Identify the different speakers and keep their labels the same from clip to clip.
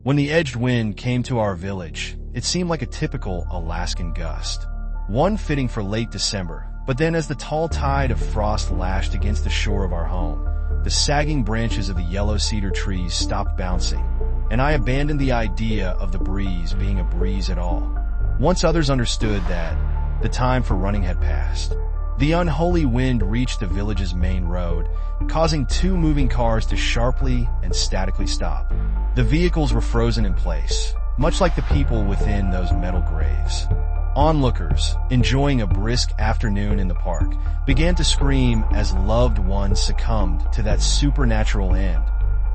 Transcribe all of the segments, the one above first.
Speaker 1: When the edged wind came to our village, it seemed like a typical Alaskan gust. One fitting for late December, but then as the tall tide of frost lashed against the shore of our home, the sagging branches of the yellow cedar trees stopped bouncing, and I abandoned the idea of the breeze being a breeze at all. Once others understood that the time for running had passed, the unholy wind reached the village's main road, causing two moving cars to sharply and statically stop. The vehicles were frozen in place, much like the people within those metal graves. Onlookers, enjoying a brisk afternoon in the park, began to scream as loved ones succumbed to that supernatural end,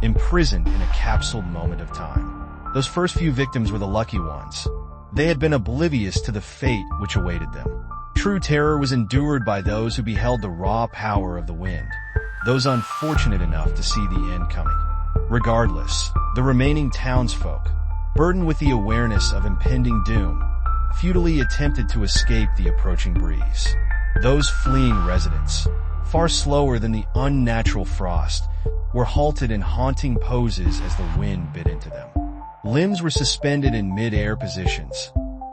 Speaker 1: imprisoned in a capsuled moment of time. Those first few victims were the lucky ones. They had been oblivious to the fate which awaited them. True terror was endured by those who beheld the raw power of the wind, those unfortunate enough to see the end coming. Regardless, the remaining townsfolk, burdened with the awareness of impending doom, futilely attempted to escape the approaching breeze. Those fleeing residents, far slower than the unnatural frost, were halted in haunting poses as the wind bit into them. Limbs were suspended in mid-air positions.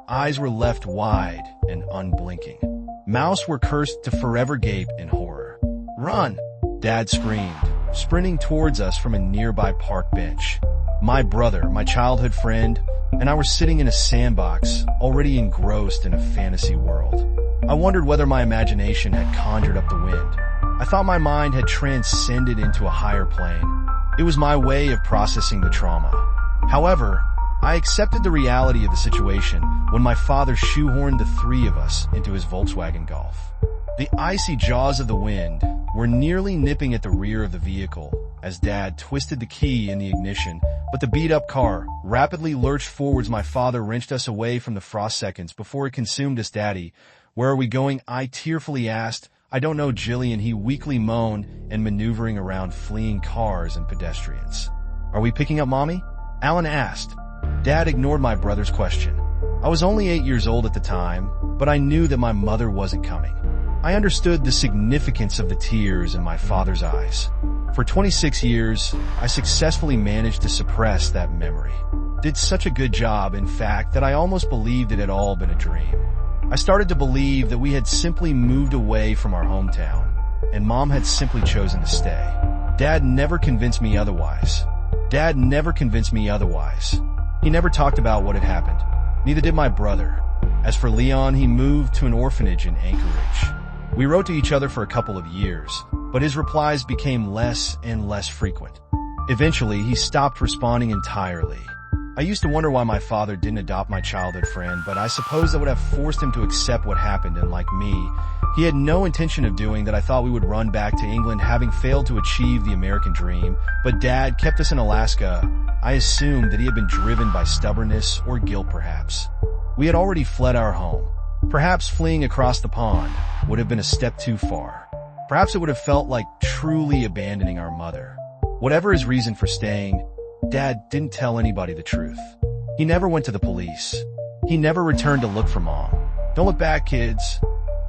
Speaker 1: Eyes were left wide and unblinking. Mouths were cursed to forever gape in horror. "Run!" Dad screamed, sprinting towards us from a nearby park bench. My brother, my childhood friend, and I were sitting in a sandbox, already engrossed in a fantasy world. I wondered whether my imagination had conjured up the wind. I thought my mind had transcended into a higher plane. It was my way of processing the trauma. However, I accepted the reality of the situation when my father shoehorned the three of us into his Volkswagen Golf. The icy jaws of the wind were nearly nipping at the rear of the vehicle as Dad twisted the key in the ignition, but the beat-up car rapidly lurched forwards. My father wrenched us away from the frost seconds before it consumed us. "Daddy, where are we going?" I tearfully asked. "I don't know, Jillian," he weakly moaned, and maneuvering around fleeing cars and pedestrians. "Are we picking up Mommy?" Alan asked. Dad ignored my brother's question. I was only 8 years old at the time, but I knew that my mother wasn't coming. I understood the significance of the tears in my father's eyes. For 26 years, I successfully managed to suppress that memory. Did such a good job, in fact, that I almost believed it had all been a dream. I started to believe that we had simply moved away from our hometown, and Mom had simply chosen to stay. Dad never convinced me otherwise. He never talked about what had happened. Neither did my brother. As for Leon, he moved to an orphanage in Anchorage. We wrote to each other for a couple of years, but his replies became less and less frequent. Eventually, he stopped responding entirely. I used to wonder why my father didn't adopt my childhood friend, but I suppose that would have forced him to accept what happened, and like me, he had no intention of doing that. I thought we would run back to England, having failed to achieve the American dream, but Dad kept us in Alaska. I assumed that he had been driven by stubbornness or guilt, perhaps. We had already fled our home. Perhaps fleeing across the pond would have been a step too far. Perhaps it would have felt like truly abandoning our mother. Whatever his reason for staying, Dad didn't tell anybody the truth. He never went to the police. He never returned to look for Mom. "Don't look back, kids."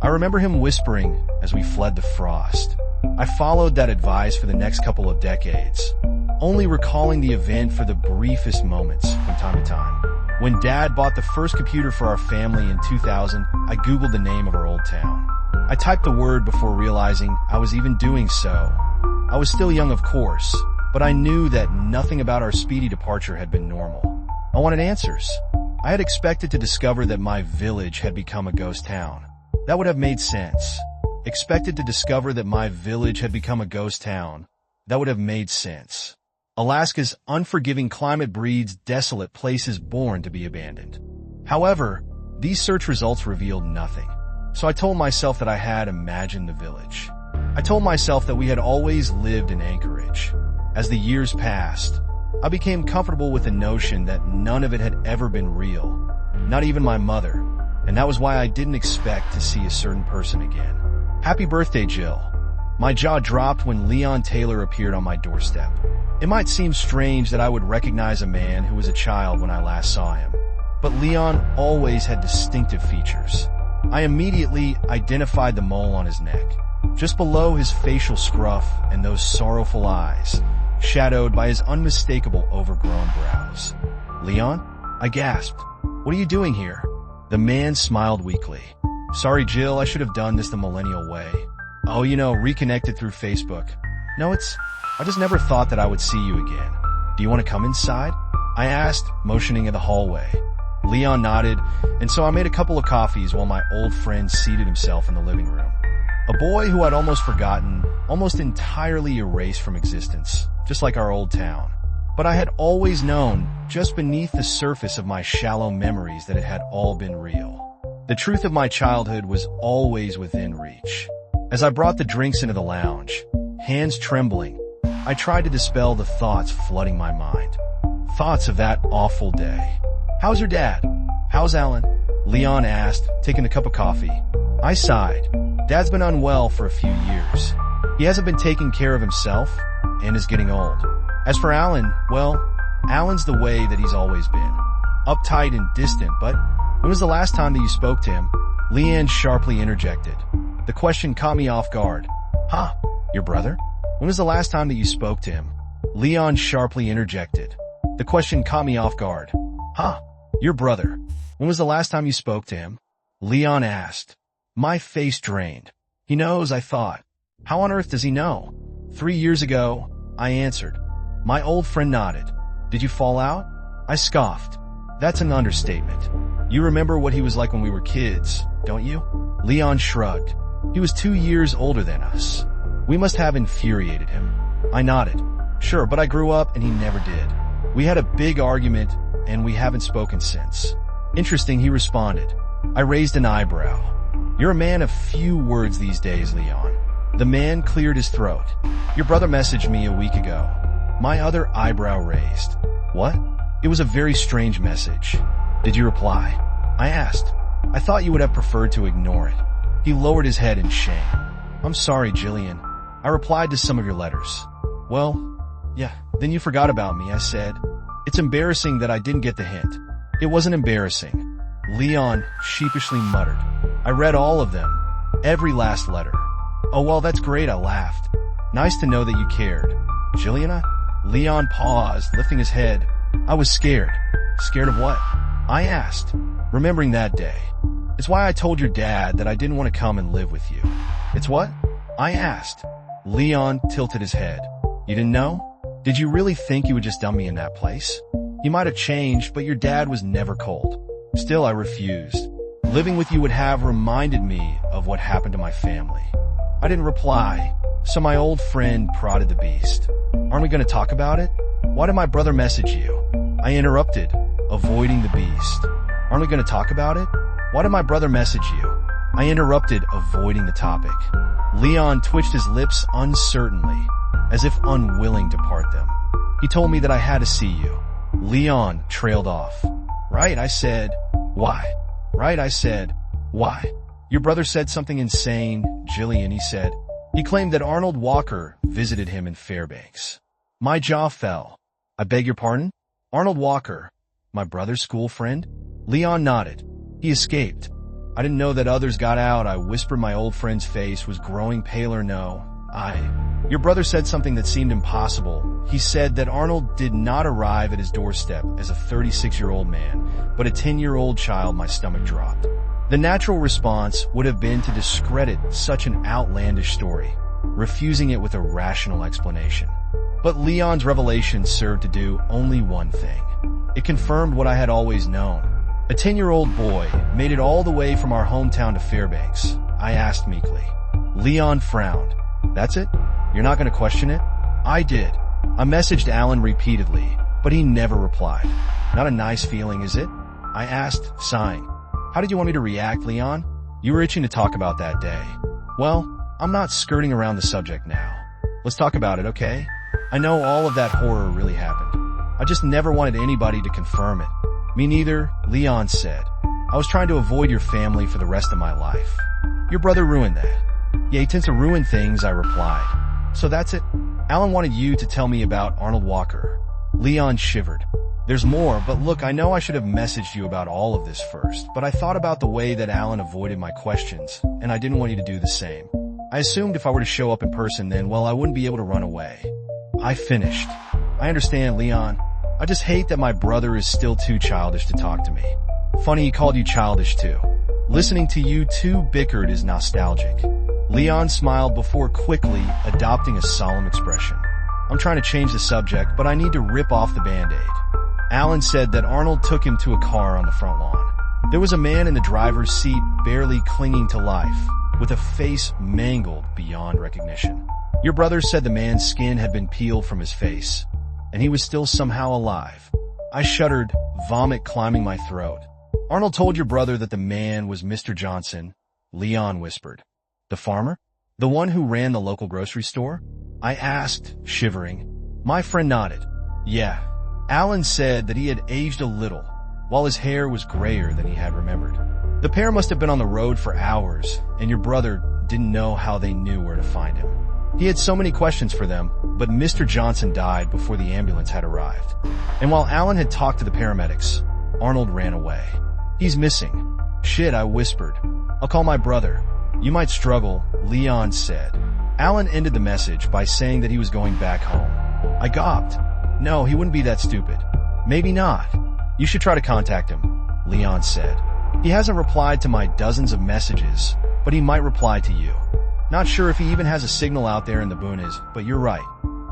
Speaker 1: I remember him whispering as we fled the frost. I followed that advice for the next couple of decades, only recalling the event for the briefest moments from time to time. When Dad bought the first computer for our family in 2000, I Googled the name of our old town. I typed the word before realizing I was even doing so. I was still young, of course, but I knew that nothing about our speedy departure had been normal. I wanted answers. I had expected to discover that my village had become a ghost town. That would have made sense. Expected to discover that my village had become a ghost town. That would have made sense. Alaska's unforgiving climate breeds desolate places born to be abandoned. However, these search results revealed nothing. So I told myself that I had imagined the village. I told myself that we had always lived in Anchorage. As the years passed, I became comfortable with the notion that none of it had ever been real, not even my mother, and that was why I didn't expect to see a certain person again. "Happy birthday, Jill." My jaw dropped when Leon Taylor appeared on my doorstep. It might seem strange that I would recognize a man who was a child when I last saw him, but Leon always had distinctive features. I immediately identified the mole on his neck, just below his facial scruff, and those sorrowful eyes, shadowed by his unmistakable overgrown brows. Leon? I gasped. What are you doing here? The man smiled weakly. Sorry, Jill, I should have done this the millennial way. Oh, reconnected through Facebook. No, I just never thought that I would see you again. Do you want to come inside? I asked, motioning in the hallway. Leon nodded, and so I made a couple of coffees while my old friend seated himself in the living room. A boy who I'd almost forgotten, almost entirely erased from existence, just like our old town. But I had always known, just beneath the surface of my shallow memories, that it had all been real. The truth of my childhood was always within reach. As I brought the drinks into the lounge, hands trembling, I tried to dispel the thoughts flooding my mind. Thoughts of that awful day. How's your dad? How's Alan? Leon asked, taking a cup of coffee. I sighed. Dad's been unwell for a few years. He hasn't been taking care of himself and is getting old. As for Alan, well, Alan's the way that he's always been. Uptight and distant, but when was the last time that you spoke to him? Leanne sharply interjected. The question caught me off guard. Huh? Your brother? When was the last time that you spoke to him? Leon sharply interjected. The question caught me off guard. Huh? Your brother. When was the last time you spoke to him? Leon asked. My face drained. He knows, I thought. How on earth does he know? 3 years ago, I answered. My old friend nodded. Did you fall out? I scoffed. That's an understatement. You remember what he was like when we were kids, don't you? Leon shrugged. He was 2 years older than us. We must have infuriated him. I nodded. Sure, but I grew up and he never did. We had a big argument and we haven't spoken since. Interesting, he responded. I raised an eyebrow. You're a man of few words these days, Leon. The man cleared his throat. Your brother messaged me a week ago. My other eyebrow raised. What? It was a very strange message. Did you reply? I asked. I thought you would have preferred to ignore it. He lowered his head in shame. I'm sorry, Jillian. I replied to some of your letters. Well, yeah, then you forgot about me, I said. It's embarrassing that I didn't get the hint. It wasn't embarrassing. Leon sheepishly muttered. I read all of them. Every last letter. Oh, well, that's great, I laughed. Nice to know that you cared. Jillian, Leon paused, lifting his head. I was scared. Scared of what? I asked, remembering that day. It's why I told your dad that I didn't want to come and live with you. It's what? I asked. Leon tilted his head. You didn't know? Did you really think you would just dump me in that place? You might have changed, but your dad was never cold. Still, I refused. Living with you would have reminded me of what happened to my family. I didn't reply, so my old friend prodded the beast. Aren't we going to talk about it? Why did my brother message you? I interrupted, avoiding the beast. Aren't we going to talk about it? Why did my brother message you? I interrupted, avoiding the topic. Leon twitched his lips uncertainly, as if unwilling to part them. He told me that I had to see you. Leon trailed off. Right, I said. Why? Right, I said. Why? Your brother said something insane, Jillian, he said. He claimed that Arnold Walker visited him in Fairbanks. My jaw fell. I beg your pardon? Arnold Walker, my brother's school friend? Leon nodded. He escaped. I didn't know that others got out. I whispered. My old friend's face was growing paler. No, Your brother said something that seemed impossible. He said that Arnold did not arrive at his doorstep as a 36-year-old man, but a 10-year-old child. My stomach dropped. The natural response would have been to discredit such an outlandish story, refusing it with a rational explanation. But Leon's revelation served to do only one thing. It confirmed what I had always known. A 10-year-old boy made it all the way from our hometown to Fairbanks. I asked meekly. Leon frowned. That's it? You're not going to question it? I did. I messaged Alan repeatedly, but he never replied. Not a nice feeling, is it? I asked, sighing. How did you want me to react, Leon? You were itching to talk about that day. Well, I'm not skirting around the subject now. Let's talk about it, okay? I know all of that horror really happened. I just never wanted anybody to confirm it. Me neither, Leon said. I was trying to avoid your family for the rest of my life. Your brother ruined that. Yeah, he tends to ruin things, I replied. So that's it? Alan wanted you to tell me about Arnold Walker. Leon shivered. There's more, but look, I know I should have messaged you about all of this first, but I thought about the way that Alan avoided my questions, and I didn't want you to do the same. I assumed if I were to show up in person then, well, I wouldn't be able to run away. I finished. I understand, Leon. I I just hate that my brother is still too childish to talk to me. Funny he called you childish too. Listening to you two bickered is nostalgic. Leon smiled before quickly adopting a solemn expression. I'm trying to change the subject, but I need to rip off the Band-Aid. Alan said that Arnold took him to a car on the front lawn. There was a man in the driver's seat barely clinging to life, with a face mangled beyond recognition. Your brother said the man's skin had been peeled from his face, and he was still somehow alive. I shuddered, vomit climbing my throat. Arnold told your brother that the man was Mr. Johnson, Leon whispered. The farmer? The one who ran the local grocery store? I asked, shivering. My friend nodded. Yeah. Alan said that he had aged a little, while his hair was grayer than he had remembered. The pair must have been on the road for hours, and your brother didn't know how they knew where to find him. He had so many questions for them, but Mr. Johnson died before the ambulance had arrived. And while Alan had talked to the paramedics, Arnold ran away. He's missing. Shit, I whispered. I'll call my brother. You might struggle, Leon said. Alan ended the message by saying that he was going back home. I gawped. No, he wouldn't be that stupid. Maybe not. You should try to contact him, Leon said. He hasn't replied to my dozens of messages, but he might reply to you. Not sure if he even has a signal out there in the boonies, but you're right.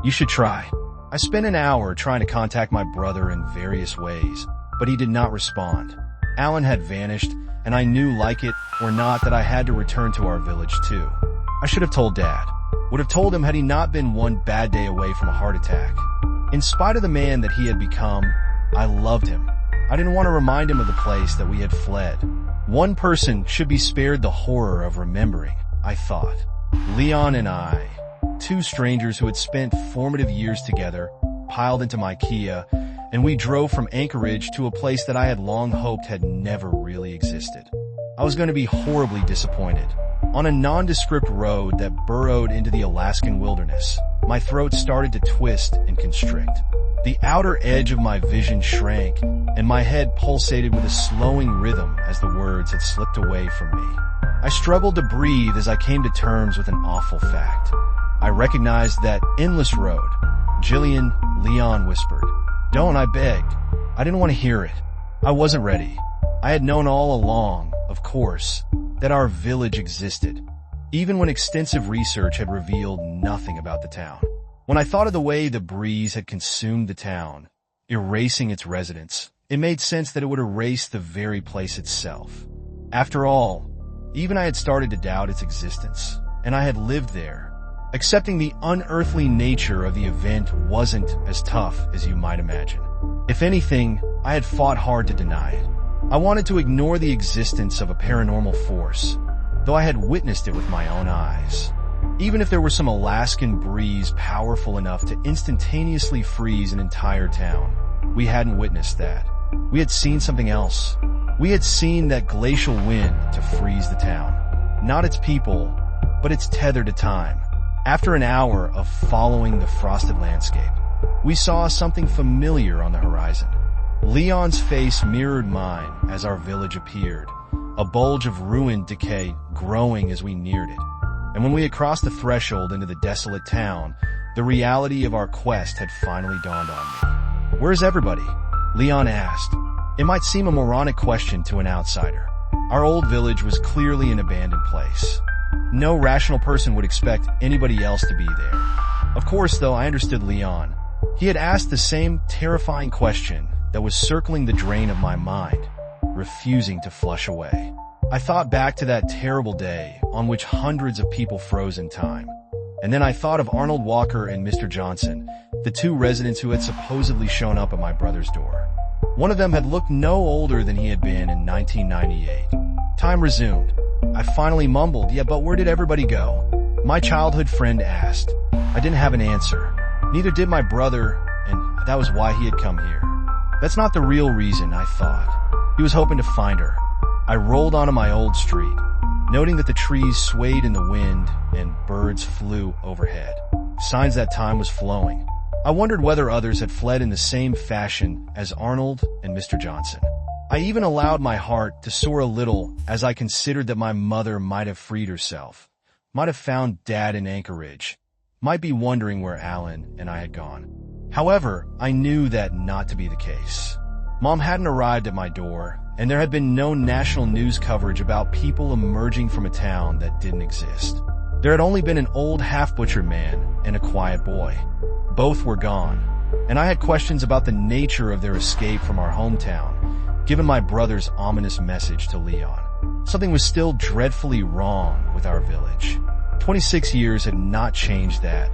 Speaker 1: You should try. I spent an hour trying to contact my brother in various ways, but he did not respond. Alan had vanished, and I knew, like it or not, that I had to return to our village too. I should have told Dad. Would have told him had he not been one bad day away from a heart attack. In spite of the man that he had become, I loved him. I didn't want to remind him of the place that we had fled. One person should be spared the horror of remembering, I thought. Leon and I, two strangers who had spent formative years together, piled into my Kia, and we drove from Anchorage to a place that I had long hoped had never really existed. I was going to be horribly disappointed. On a nondescript road that burrowed into the Alaskan wilderness, my throat started to twist and constrict. The outer edge of my vision shrank, and my head pulsated with a slowing rhythm as the words had slipped away from me. I struggled to breathe as I came to terms with an awful fact. I recognized that endless road. Jillian, Leon whispered. Don't, I begged. I didn't want to hear it. I wasn't ready. I had known all along, of course, that our village existed, even when extensive research had revealed nothing about the town. When I thought of the way the breeze had consumed the town, erasing its residents, it made sense that it would erase the very place itself. After all, even I had started to doubt its existence, and I had lived there. Accepting the unearthly nature of the event wasn't as tough as you might imagine. If anything, I had fought hard to deny it. I wanted to ignore the existence of a paranormal force, though I had witnessed it with my own eyes. Even if there were some Alaskan breeze powerful enough to instantaneously freeze an entire town, we hadn't witnessed that. We had seen something else. We had seen that glacial wind to freeze the town. Not its people, but its tether to time. After an hour of following the frosted landscape, we saw something familiar on the horizon. Leon's face mirrored mine as our village appeared, a bulge of ruined decay growing as we neared it. And when we had crossed the threshold into the desolate town, the reality of our quest had finally dawned on me. Where's everybody? Leon asked. It might seem a moronic question to an outsider. Our old village was clearly an abandoned place. No rational person would expect anybody else to be there. Of course, though, I understood Leon. He had asked the same terrifying question that was circling the drain of my mind, refusing to flush away. I thought back to that terrible day on which hundreds of people froze in time. And then I thought of Arnold Walker and Mr. Johnson, the two residents who had supposedly shown up at my brother's door. One of them had looked no older than he had been in 1998. Time resumed. I finally mumbled, yeah, but where did everybody go? My childhood friend asked. I didn't have an answer. Neither did my brother, and that was why he had come here. That's not the real reason, I thought. He was hoping to find her. I rolled onto my old street, noting that the trees swayed in the wind and birds flew overhead. Signs that time was flowing. I wondered whether others had fled in the same fashion as Arnold and Mr. Johnson. I even allowed my heart to soar a little as I considered that my mother might have freed herself, might have found Dad in Anchorage, might be wondering where Alan and I had gone. However, I knew that not to be the case. Mom hadn't arrived at my door, and there had been no national news coverage about people emerging from a town that didn't exist. There had only been an old half-butchered man and a quiet boy. Both were gone, and I had questions about the nature of their escape from our hometown, given my brother's ominous message to Leon. Something was still dreadfully wrong with our village. 26 years had not changed that.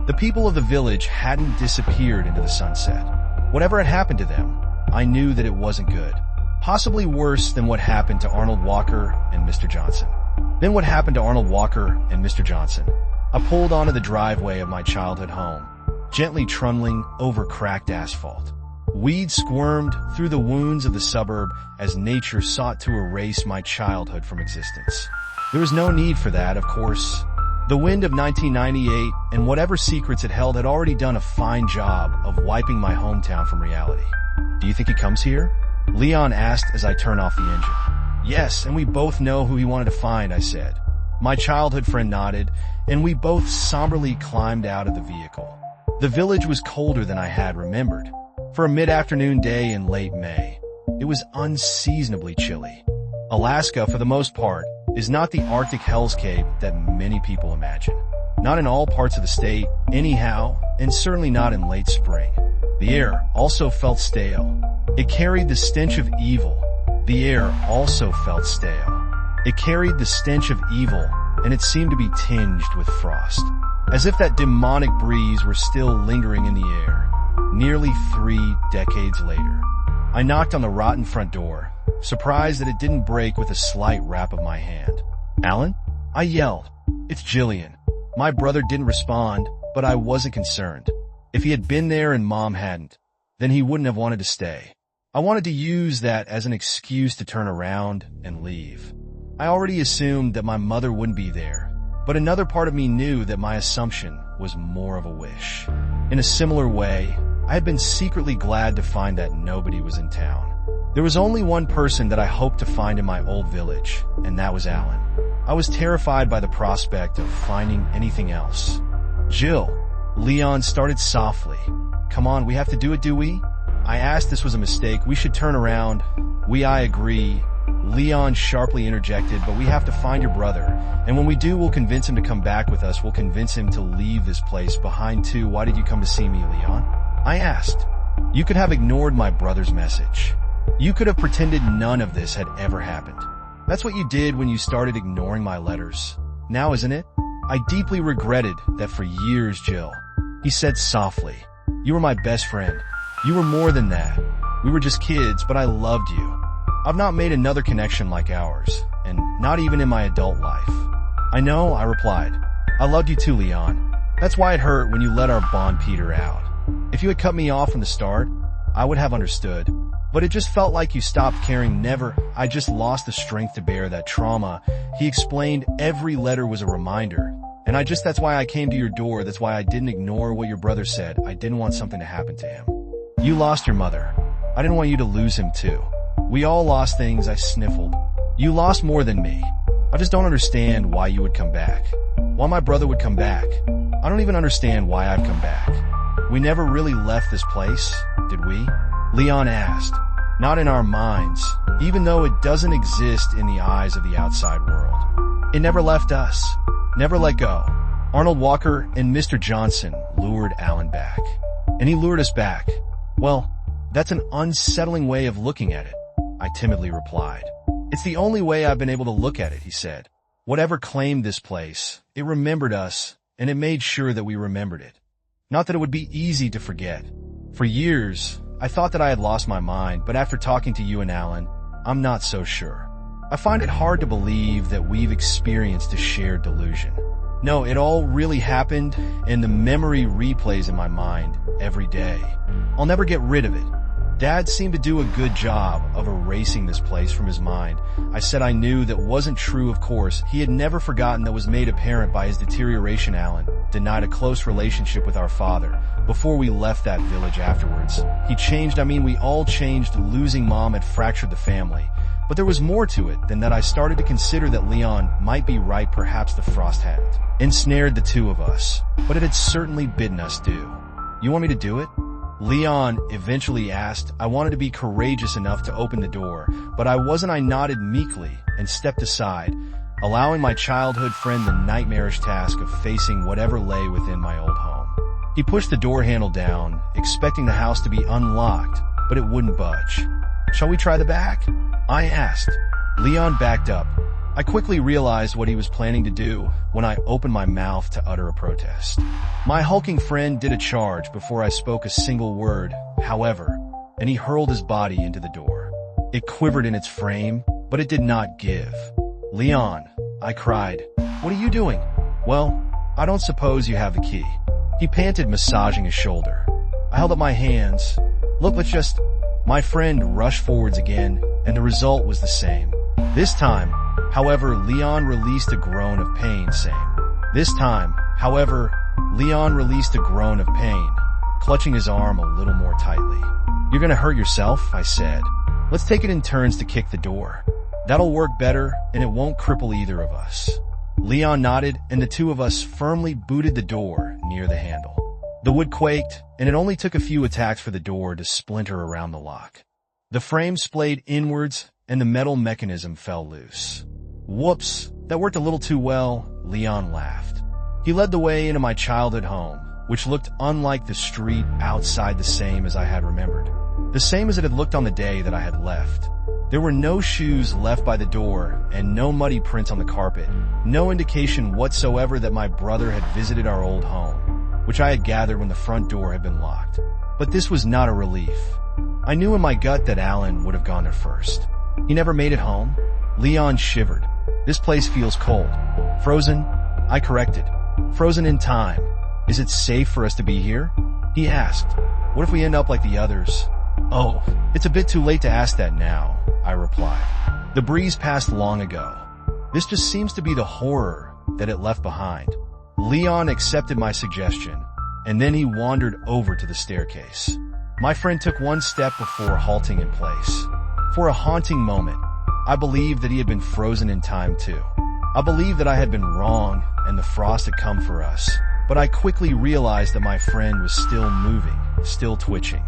Speaker 1: The people of the village hadn't disappeared into the sunset. Whatever had happened to them, I knew that it wasn't good. Possibly worse than what happened to Arnold Walker and Mr. Johnson. Then what happened to Arnold Walker and Mr. Johnson? I pulled onto the driveway of my childhood home, gently trundling over cracked asphalt. Weeds squirmed through the wounds of the suburb as nature sought to erase my childhood from existence. There was no need for that, of course. The wind of 1998 and whatever secrets it held had already done a fine job of wiping my hometown from reality. Do you think he comes here? Leon asked as I turned off the engine. Yes, and we both know who he wanted to find, I said. My childhood friend nodded, and we both somberly climbed out of the vehicle. The village was colder than I had remembered. For a mid-afternoon day in late May, it was unseasonably chilly. Alaska, for the most part, is not the Arctic hellscape that many people imagine. Not in all parts of the state, anyhow, and certainly not in late spring. The air also felt stale. It carried the stench of evil. The air also felt stale. It carried the stench of evil, and it seemed to be tinged with frost, as if that demonic breeze were still lingering in the air, nearly 3 decades later. I knocked on the rotten front door, surprised that it didn't break with a slight rap of my hand. "Alan?" I yelled. "It's Jillian." My brother didn't respond, but I wasn't concerned. If he had been there and Mom hadn't, then he wouldn't have wanted to stay. I wanted to use that as an excuse to turn around and leave. I already assumed that my mother wouldn't be there, but another part of me knew that my assumption was more of a wish. In a similar way, I had been secretly glad to find that nobody was in town. There was only one person that I hoped to find in my old village, and that was Alan. I was terrified by the prospect of finding anything else. "Jill," Leon started softly. "Come on, we have to do it, do we?" I asked. This was a mistake. "We should turn around." I agree." Leon sharply interjected, "But we have to find your brother. And when we do, we'll convince him to come back with us. We'll convince him to leave this place behind too." "Why did you come to see me, Leon?" I asked. "You could have ignored my brother's message. You could have pretended none of this had ever happened. That's what you did when you started ignoring my letters. Now, isn't it?" "I deeply regretted that for years, Jill," he said softly. "You were my best friend. You were more than that. We were just kids, but I loved you. I've not made another connection like ours, and not even in my adult life." "I know," I replied. "I loved you too, Leon. That's why it hurt when you let our bond peter out. If you had cut me off from the start, I would have understood. But it just felt like you stopped caring. Never. I just lost the strength to bear that trauma." He explained. "Every letter was a reminder. And that's why I came to your door. That's why I didn't ignore what your brother said. I didn't want something to happen to him. You lost your mother. I didn't want you to lose him too. We all lost things," I sniffled. "You lost more than me. I just don't understand why you would come back. Why my brother would come back. I don't even understand why I've come back. We never really left this place, did we?" Leon asked. "Not in our minds, even though it doesn't exist in the eyes of the outside world. It never left us. Never let go. Arnold Walker and Mr. Johnson lured Alan back. And he lured us back. Well, that's an unsettling way of looking at it," I timidly replied. "It's the only way I've been able to look at it," he said. "Whatever claimed this place, it remembered us, and it made sure that we remembered it. Not that it would be easy to forget. For years, I thought that I had lost my mind, but after talking to you and Alan, I'm not so sure. I find it hard to believe that we've experienced a shared delusion. No, it all really happened, and the memory replays in my mind every day. I'll never get rid of it. Dad seemed to do a good job of erasing this place from his mind." I said I knew that wasn't true, of course. He had never forgotten that was made apparent by his deterioration. "Alan denied a close relationship with our father before we left that village afterwards. He changed. We all changed. Losing Mom had fractured the family. But there was more to it than that. I started to consider that Leon might be right. Perhaps the frost hadn't ensnared the two of us, but it had certainly bidden us due." "You want me to do it?" Leon eventually asked. I wanted to be courageous enough to open the door, but I wasn't. I nodded meekly and stepped aside, allowing my childhood friend the nightmarish task of facing whatever lay within my old home. He pushed the door handle down, expecting the house to be unlocked, but it wouldn't budge. Shall we try the back? I asked. Leon backed up. I quickly realized what he was planning to do when I opened my mouth to utter a protest. My hulking friend did a charge before I spoke a single word, however, and he hurled his body into the door. It quivered in its frame, but it did not give. Leon, I cried. What are you doing? Well, I don't suppose you have the key. He panted, massaging his shoulder. I held up my hands. Look, let's just... My friend rushed forwards again, and the result was the same. This time, however, Leon released a groan of pain, clutching his arm a little more tightly. You're gonna hurt yourself, I said. Let's take it in turns to kick the door. That'll work better, and it won't cripple either of us. Leon nodded, and the two of us firmly booted the door near the handle. The wood quaked, and it only took a few attacks for the door to splinter around the lock. The frame splayed inwards, and the metal mechanism fell loose. Whoops, that worked a little too well, Leon laughed. He led the way into my childhood home, which looked unlike the street outside, the same as I had remembered. The same as it had looked on the day that I had left. There were no shoes left by the door and no muddy prints on the carpet, no indication whatsoever that my brother had visited our old home, which I had gathered when the front door had been locked. But this was not a relief. I knew in my gut that Alan would have gone there first. He never made it home. Leon shivered. This place feels cold. Frozen? I corrected. Frozen in time. Is it safe for us to be here? He asked. What if we end up like the others? Oh, it's a bit too late to ask that now, I replied. The breeze passed long ago. This just seems to be the horror that it left behind. Leon accepted my suggestion, and then he wandered over to the staircase. My friend took one step before halting in place. For a haunting moment, I believed that he had been frozen in time too. I believed that I had been wrong and the frost had come for us, but I quickly realized that my friend was still moving, still twitching.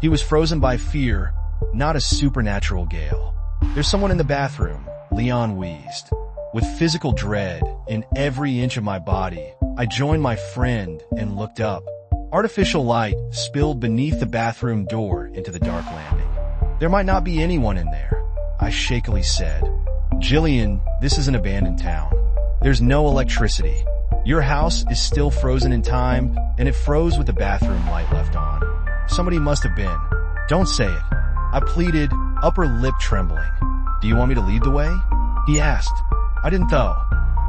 Speaker 1: He was frozen by fear, not a supernatural gale. There's someone in the bathroom, Leon wheezed. With physical dread in every inch of my body, I joined my friend and looked up. Artificial light spilled beneath the bathroom door into the dark landing. There might not be anyone in there, I shakily said. Jillian, this is an abandoned town. There's no electricity. Your house is still frozen in time, and it froze with the bathroom light left on. Somebody must have been. Don't say it. I pleaded, upper lip trembling. Do you want me to lead the way? He asked. I didn't though.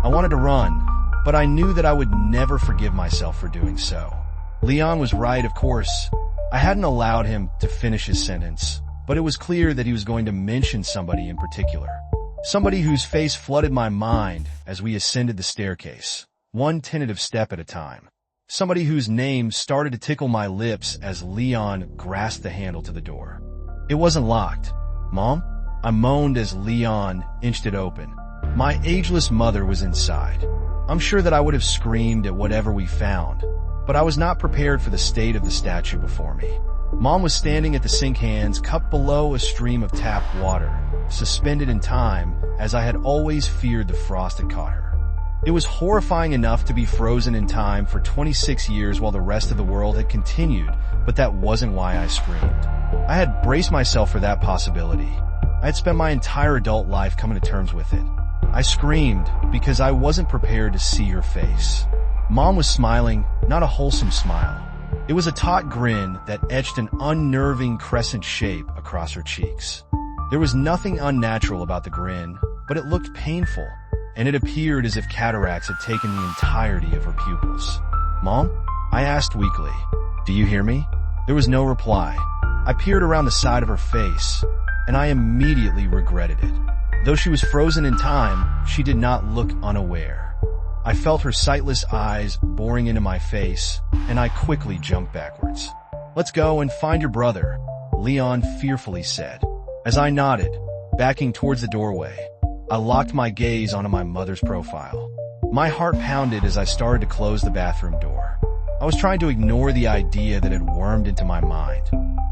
Speaker 1: I wanted to run, but I knew that I would never forgive myself for doing so. Leon was right, of course. I hadn't allowed him to finish his sentence, but it was clear that he was going to mention somebody in particular. Somebody whose face flooded my mind as we ascended the staircase, one tentative step at a time. Somebody whose name started to tickle my lips as Leon grasped the handle to the door. It wasn't locked. Mom? I moaned as Leon inched it open. My ageless mother was inside. I'm sure that I would have screamed at whatever we found, but I was not prepared for the state of the statue before me. Mom was standing at the sink, hands cupped below a stream of tap water, suspended in time, as I had always feared the frost had caught her. It was horrifying enough to be frozen in time for 26 years while the rest of the world had continued, but that wasn't why I screamed. I had braced myself for that possibility. I had spent my entire adult life coming to terms with it. I screamed because I wasn't prepared to see her face. Mom was smiling, not a wholesome smile. It was a taut grin that etched an unnerving crescent shape across her cheeks. There was nothing unnatural about the grin, but it looked painful, and it appeared as if cataracts had taken the entirety of her pupils. Mom? I asked weakly. Do you hear me? There was no reply. I peered around the side of her face, and I immediately regretted it. Though she was frozen in time, she did not look unaware. I felt her sightless eyes boring into my face, and I quickly jumped backwards. Let's go and find your brother, Leon fearfully said. As I nodded, backing towards the doorway, I locked my gaze onto my mother's profile. My heart pounded as I started to close the bathroom door. I was trying to ignore the idea that had wormed into my mind.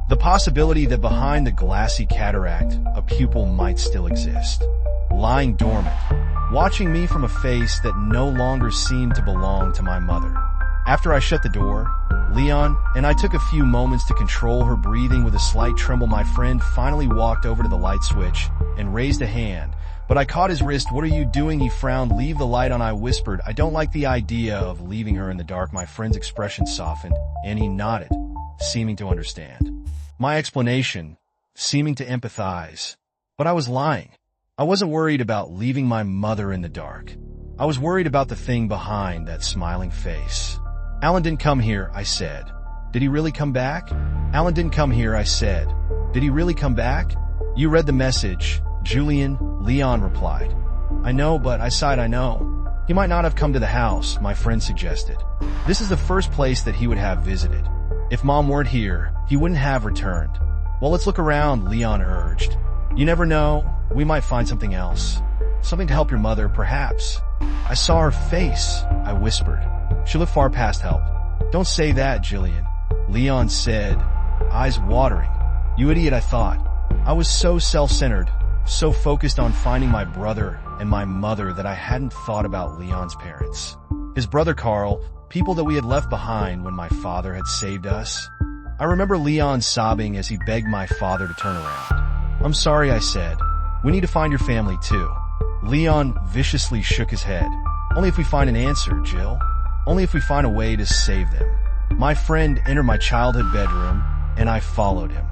Speaker 1: The possibility that behind the glassy cataract, a pupil might still exist. Lying dormant, watching me from a face that no longer seemed to belong to my mother. After I shut the door, Leon and I took a few moments to control her breathing. With a slight tremble, my friend finally walked over to the light switch and raised a hand, but I caught his wrist. "What are you doing?" He frowned. "Leave the light on," I whispered. "I don't like the idea of leaving her in the dark." My friend's expression softened, and he nodded, seeming to understand my explanation, seeming to empathize. But I was lying. I wasn't worried about leaving my mother in the dark. I was worried about the thing behind that smiling face. "Alan didn't come here," I said. "Did he really come back?" "Alan didn't come here," I said. "Did he really come back?" "You read the message, Julian," Leon replied. "I know," but I sighed. "I know. He might not have come to the house," my friend suggested. "This is the first place that he would have visited. If Mom weren't here, he wouldn't have returned." "Well, let's look around," Leon urged. "You never know. We might find something else. Something to help your mother, perhaps." "I saw her face," I whispered. "She looked far past help." "Don't say that, Jillian," Leon said, eyes watering. "You idiot," I thought. I was so self-centered, so focused on finding my brother and my mother that I hadn't thought about Leon's parents. His brother Carl, people that we had left behind when my father had saved us. I remember Leon sobbing as he begged my father to turn around. "I'm sorry," I said. "We need to find your family too." Leon viciously shook his head. "Only if we find an answer, Jill. Only if we find a way to save them." My friend entered my childhood bedroom, and I followed him.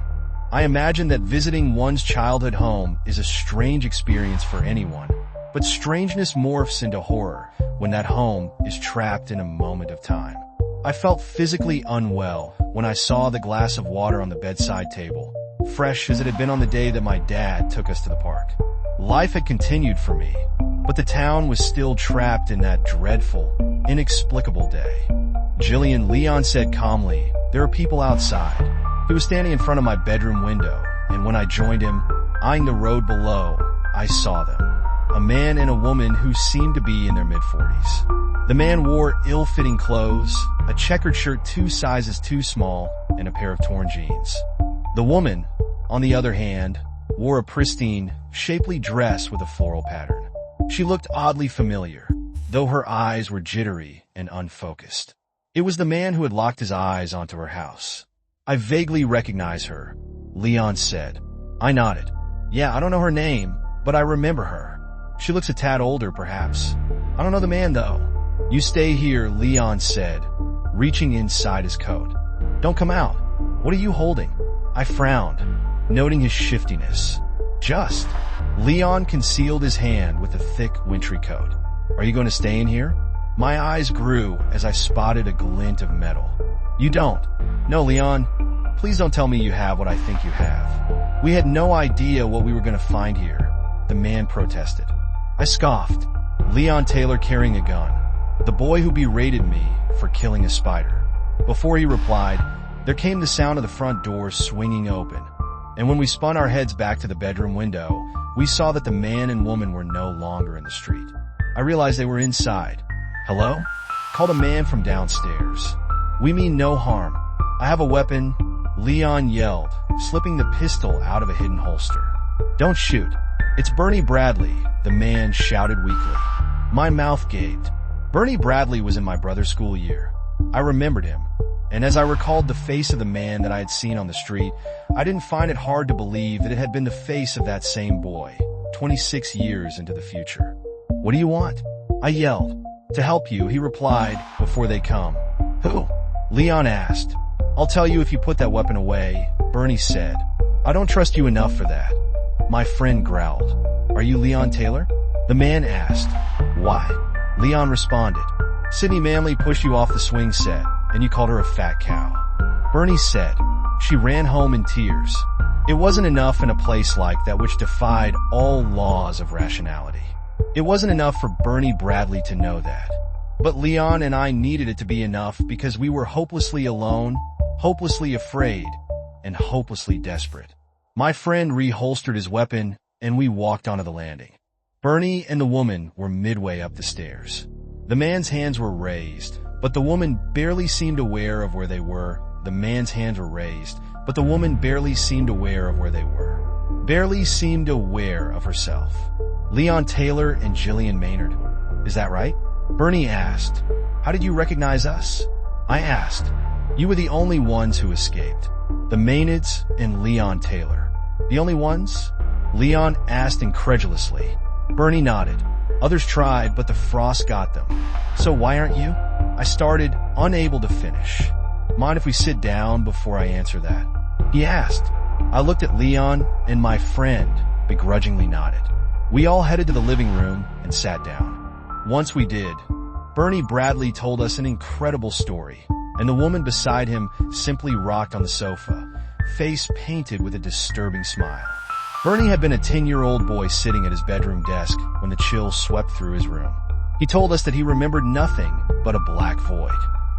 Speaker 1: I imagine that visiting one's childhood home is a strange experience for anyone, but strangeness morphs into horror when that home is trapped in a moment of time. I felt physically unwell when I saw the glass of water on the bedside table, fresh as it had been on the day that my dad took us to the park. Life had continued for me, but the town was still trapped in that dreadful, inexplicable day. "Jillian," Leon said calmly, "there are people outside." He was standing in front of my bedroom window, and when I joined him, eyeing the road below, I saw them. A man and a woman who seemed to be in their mid-40s. The man wore ill-fitting clothes, a checkered shirt 2 sizes too small, and a pair of torn jeans. The woman, on the other hand, wore a pristine, shapely dress with a floral pattern. She looked oddly familiar, though her eyes were jittery and unfocused. It was the man who had locked his eyes onto her house. "I vaguely recognize her," Leon said. I nodded. "Yeah, I don't know her name, but I remember her. She looks a tad older, perhaps. I don't know the man, though." "You stay here," Leon said, reaching inside his coat. "Don't come out. What are you holding?" I frowned, noting his shiftiness. "Just." Leon concealed his hand with a thick, wintry coat. "Are you going to stay in here?" My eyes grew as I spotted a glint of metal. "You don't." "No, Leon. Please don't tell me you have what I think you have." "We had no idea what we were going to find here," the man protested. I scoffed. Leon Taylor carrying a gun. The boy who berated me for killing a spider. Before he replied, there came the sound of the front door swinging open. And when we spun our heads back to the bedroom window, we saw that the man and woman were no longer in the street. I realized they were inside. "Hello?" called a man from downstairs. "We mean no harm. I have a weapon," Leon yelled, slipping the pistol out of a hidden holster. "Don't shoot. It's Bernie Bradley," the man shouted weakly. My mouth gaped. Bernie Bradley was in my brother's school year. I remembered him, and as I recalled the face of the man that I had seen on the street, I didn't find it hard to believe that it had been the face of that same boy, 26 years into the future. "What do you want?" I yelled. "To help you," he replied, "before they come." "Who?" Leon asked. "I'll tell you if you put that weapon away," Bernie said. "I don't trust you enough for that." My friend growled. "Are you Leon Taylor?" the man asked. "Why?" Leon responded. "Sydney Manley pushed you off the swing set, and you called her a fat cow." Bernie said. She ran home in tears. It wasn't enough in a place like that which defied all laws of rationality. It wasn't enough for Bernie Bradley to know that. But Leon and I needed it to be enough because we were hopelessly alone, hopelessly afraid, and hopelessly desperate. My friend reholstered his weapon, and we walked onto the landing. Bernie and the woman were midway up the stairs. The man's hands were raised, but the woman barely seemed aware of where they were. The man's hands were raised, but the woman barely seemed aware of where they were. Barely seemed aware of herself. Leon Taylor and Jillian Maynard. Is that right? Bernie asked. How did you recognize us? I asked. You were the only ones who escaped. The Maynards and Leon Taylor. The only ones? Leon asked incredulously. Bernie nodded. Others tried, but the frost got them. So why aren't you? I started, unable to finish. Mind if we sit down before I answer that? He asked. I looked at Leon, and my friend begrudgingly nodded. We all headed to the living room and sat down. Once we did, Bernie Bradley told us an incredible story, and the woman beside him simply rocked on the sofa, face painted with a disturbing smile. Bernie had been a 10-year-old boy sitting at his bedroom desk when the chill swept through his room. He told us that he remembered nothing but a black void.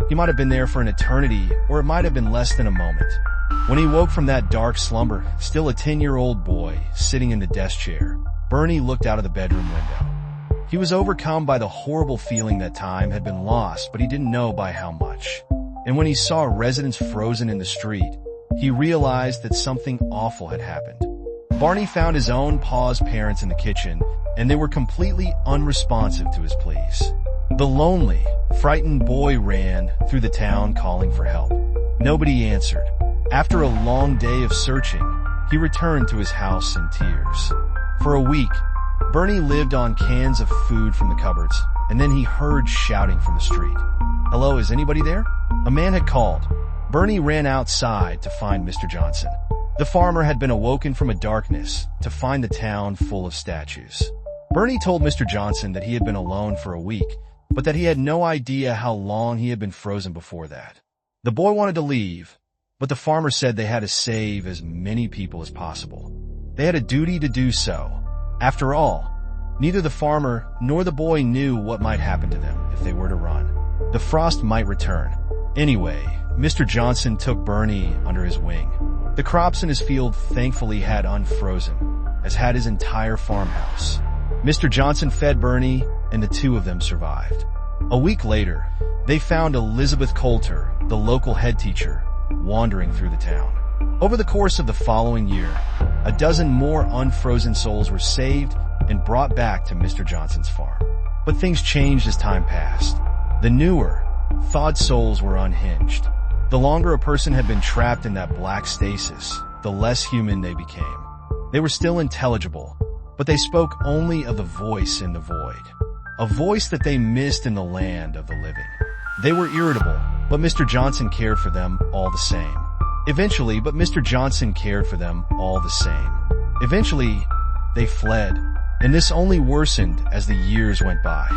Speaker 1: He might have been there for an eternity, or it might have been less than a moment. When he woke from that dark slumber, still a 10-year-old boy sitting in the desk chair, Bernie looked out of the bedroom window. He was overcome by the horrible feeling that time had been lost, but he didn't know by how much. And when he saw residents frozen in the street, he realized that something awful had happened. Barney found his own pa's parents in the kitchen, and they were completely unresponsive to his pleas. The lonely, frightened boy ran through the town calling for help. Nobody answered. After a long day of searching, he returned to his house in tears. For a week, Bernie lived on cans of food from the cupboards, and then he heard shouting from the street. Hello, is anybody there? A man had called. Bernie ran outside to find Mr. Johnson. The farmer had been awoken from a darkness to find the town full of statues. Bernie told Mr. Johnson that he had been alone for a week, but that he had no idea how long he had been frozen before that. The boy wanted to leave, but the farmer said they had to save as many people as possible. They had a duty to do so. After all, neither the farmer nor the boy knew what might happen to them if they were to run. The frost might return. Anyway, Mr. Johnson took Bernie under his wing. The crops in his field thankfully had unfrozen, as had his entire farmhouse. Mr. Johnson fed Bernie, and the two of them survived. A week later, they found Elizabeth Coulter, the local head teacher, wandering through the town. Over the course of the following year, a dozen more unfrozen souls were saved and brought back to Mr. Johnson's farm. But things changed as time passed. The newer, thawed souls were unhinged. The longer a person had been trapped in that black stasis, the less human they became. They were still intelligible, but they spoke only of the voice in the void, a voice that they missed in the land of the living. They were irritable, but Mr. Johnson cared for them all the same. Eventually, they fled, and this only worsened as the years went by.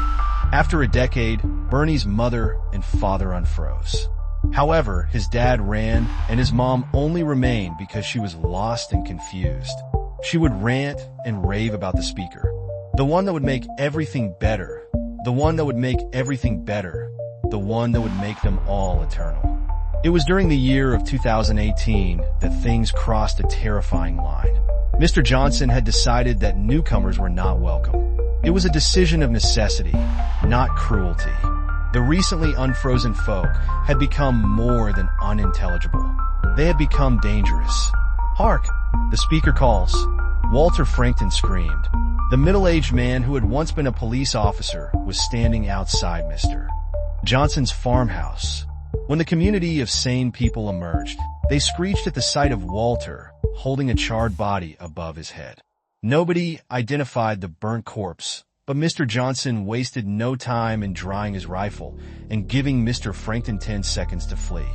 Speaker 1: After a decade, Bernie's mother and father unfroze. However, his dad ran, and his mom only remained because she was lost and confused. She would rant and rave about the speaker. The one that would make everything better. The one that would make everything better. The one that would make them all eternal. It was during the year of 2018 that things crossed a terrifying line. Mr. Johnson had decided that newcomers were not welcome. It was a decision of necessity, not cruelty. The recently unfrozen folk had become more than unintelligible. They had become dangerous. Hark! The speaker calls. Walter Frankton screamed. The middle-aged man who had once been a police officer was standing outside Mr. Johnson's farmhouse. When the community of sane people emerged, they screeched at the sight of Walter, holding a charred body above his head. Nobody identified the burnt corpse, but Mr. Johnson wasted no time in drying his rifle and giving Mr. Frankton 10 seconds to flee.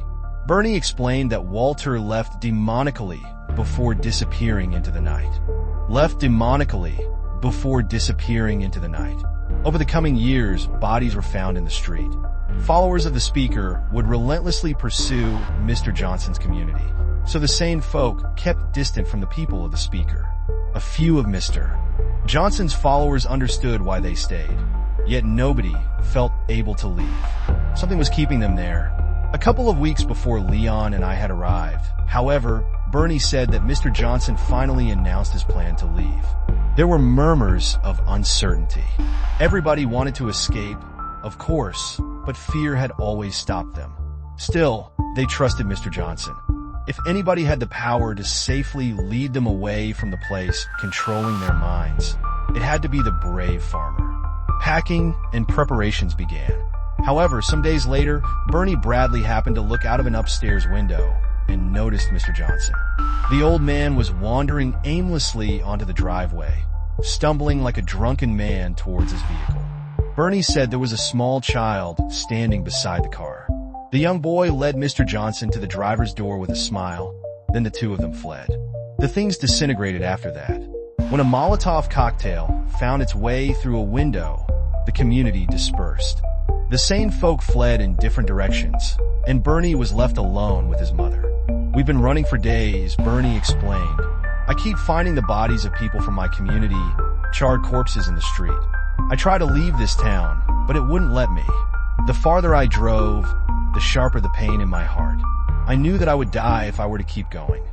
Speaker 1: Bernie explained that Walter left demonically before disappearing into the night. Over the coming years, bodies were found in the street. Followers of the speaker would relentlessly pursue Mr. Johnson's community, so the sane folk kept distant from the people of the speaker. A few of Mr. Johnson's followers understood why they stayed, yet nobody felt able to leave. Something was keeping them there. A couple of weeks before Leon and I had arrived, however, Bernie said that Mr. Johnson finally announced his plan to leave. There were murmurs of uncertainty. Everybody wanted to escape, of course, but fear had always stopped them. Still, they trusted Mr. Johnson. If anybody had the power to safely lead them away from the place controlling their minds, it had to be the brave farmer. Packing and preparations began. However, some days later, Bernie Bradley happened to look out of an upstairs window and noticed Mr. Johnson. The old man was wandering aimlessly onto the driveway, stumbling like a drunken man towards his vehicle. Bernie said there was a small child standing beside the car. The young boy led Mr. Johnson to the driver's door with a smile, then the two of them fled. The things disintegrated after that. When a Molotov cocktail found its way through a window, the community dispersed. The sane folk fled in different directions, and Bernie was left alone with his mother. "We've been running for days," Bernie explained. "I keep finding the bodies of people from my community, charred corpses in the street. I try to leave this town, but it wouldn't let me. The farther I drove, the sharper the pain in my heart. I knew that I would die if I were to keep going."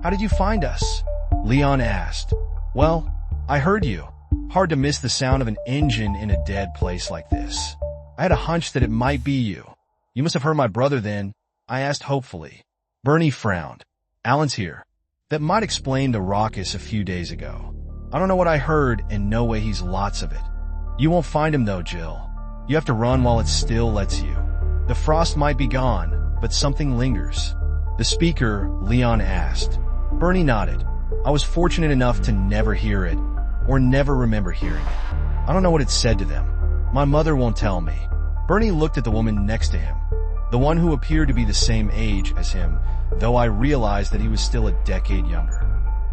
Speaker 1: "How did you find us?" Leon asked. "Well, I heard you. Hard to miss the sound of an engine in a dead place like this. I had a hunch that it might be you. You must have heard my brother then," I asked hopefully. Bernie frowned. "Alan's here. That might explain the ruckus a few days ago. I don't know what I heard, and no way he's lots of it. You won't find him though, Jill. You have to run while it still lets you. The frost might be gone, but something lingers." "The speaker?" Leon asked. Bernie nodded. "I was fortunate enough to never hear it, or never remember hearing it. I don't know what it said to them. My mother won't tell me." Bernie looked at the woman next to him, the one who appeared to be the same age as him, though I realized that he was still a decade younger.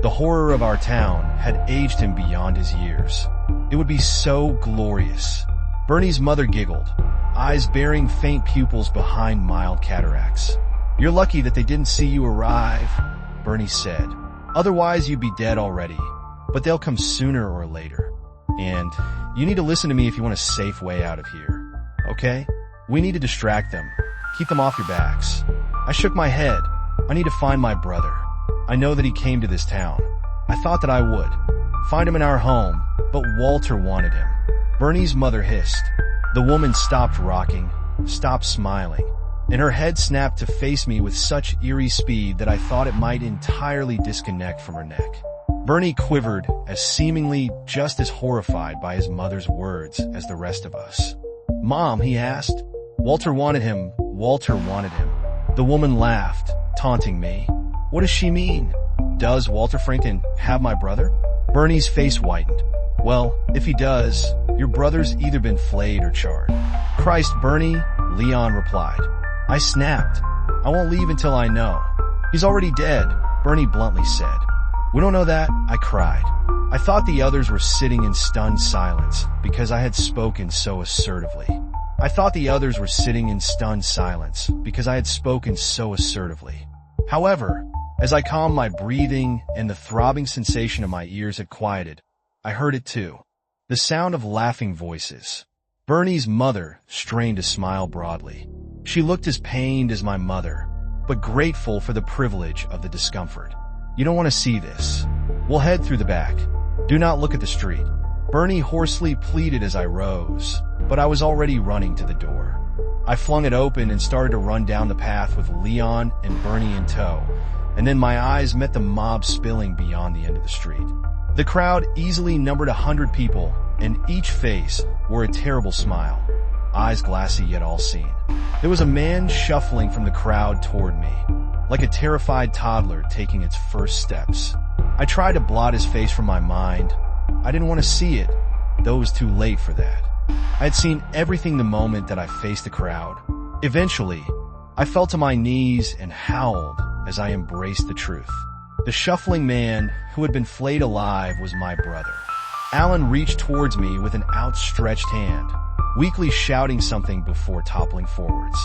Speaker 1: The horror of our town had aged him beyond his years. It would be so glorious. Bernie's mother giggled, eyes bearing faint pupils behind mild cataracts. "You're lucky that they didn't see you arrive," Bernie said. "Otherwise you'd be dead already. But they'll come sooner or later. And you need to listen to me if you want a safe way out of here. Okay? We need to distract them. Keep them off your backs." I shook my head. "I need to find my brother. I know that he came to this town. I thought that I would. Find him in our home, but Walter wanted him." Bernie's mother hissed. The woman stopped rocking, stopped smiling, and her head snapped to face me with such eerie speed that I thought it might entirely disconnect from her neck. Bernie quivered, as seemingly just as horrified by his mother's words as the rest of us. "Mom," he asked. "Walter wanted him. Walter wanted him." The woman laughed, taunting me. "What does she mean? Does Walter Franken have my brother?" Bernie's face whitened. "Well, if he does, your brother's either been flayed or charred." "Christ, Bernie," Leon replied. I snapped. "I won't leave until I know." "He's already dead," Bernie bluntly said. "We don't know that," I cried. I thought the others were sitting in stunned silence because I had spoken so assertively. However, as I calmed my breathing and the throbbing sensation of my ears had quieted, I heard it too. The sound of laughing voices. Bernie's mother strained to smile broadly. She looked as pained as my mother, but grateful for the privilege of the discomfort. "You don't want to see this. We'll head through the back. Do not look at the street." Bernie hoarsely pleaded as I rose, but I was already running to the door. I flung it open and started to run down the path with Leon and Bernie in tow, and then my eyes met the mob spilling beyond the end of the street. The crowd easily numbered 100 people, and each face wore a terrible smile, eyes glassy yet all-seeing. There was a man shuffling from the crowd toward me, like a terrified toddler taking its first steps. I tried to blot his face from my mind. I didn't want to see it, though it was too late for that. I had seen everything the moment that I faced the crowd. Eventually, I fell to my knees and howled as I embraced the truth. The shuffling man who had been flayed alive was my brother. Alan reached towards me with an outstretched hand, weakly shouting something before toppling forwards.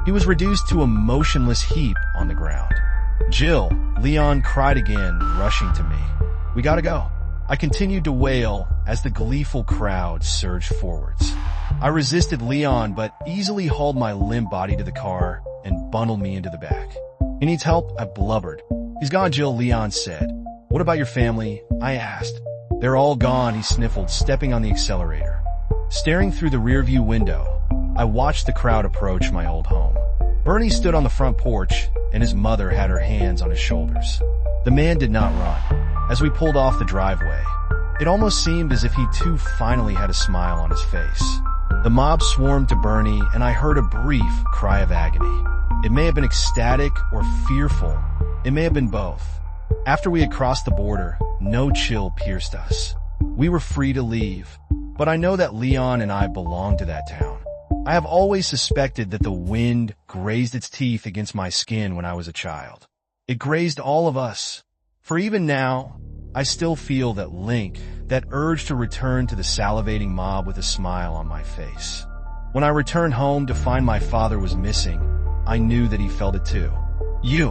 Speaker 1: He was reduced to a motionless heap on the ground. "Jill," Leon cried again, rushing to me. "We gotta go." I continued to wail as the gleeful crowd surged forwards. I resisted Leon, but easily hauled my limp body to the car and bundled me into the back. "He needs help," I blubbered. "He's gone, Jill," Leon said. "What about your family?" I asked. "They're all gone," he sniffled, stepping on the accelerator. Staring through the rearview window, I watched the crowd approach my old home. Bernie stood on the front porch, and his mother had her hands on his shoulders. The man did not run. As we pulled off the driveway, it almost seemed as if he too finally had a smile on his face. The mob swarmed to Bernie, and I heard a brief cry of agony. It may have been ecstatic or fearful. It may have been both. After we had crossed the border, no chill pierced us. We were free to leave, but I know that Leon and I belonged to that town. I have always suspected that the wind grazed its teeth against my skin when I was a child. It grazed all of us. For even now, I still feel that link, that urge to return to the salivating mob with a smile on my face. When I returned home to find my father was missing, I knew that he felt it too. You.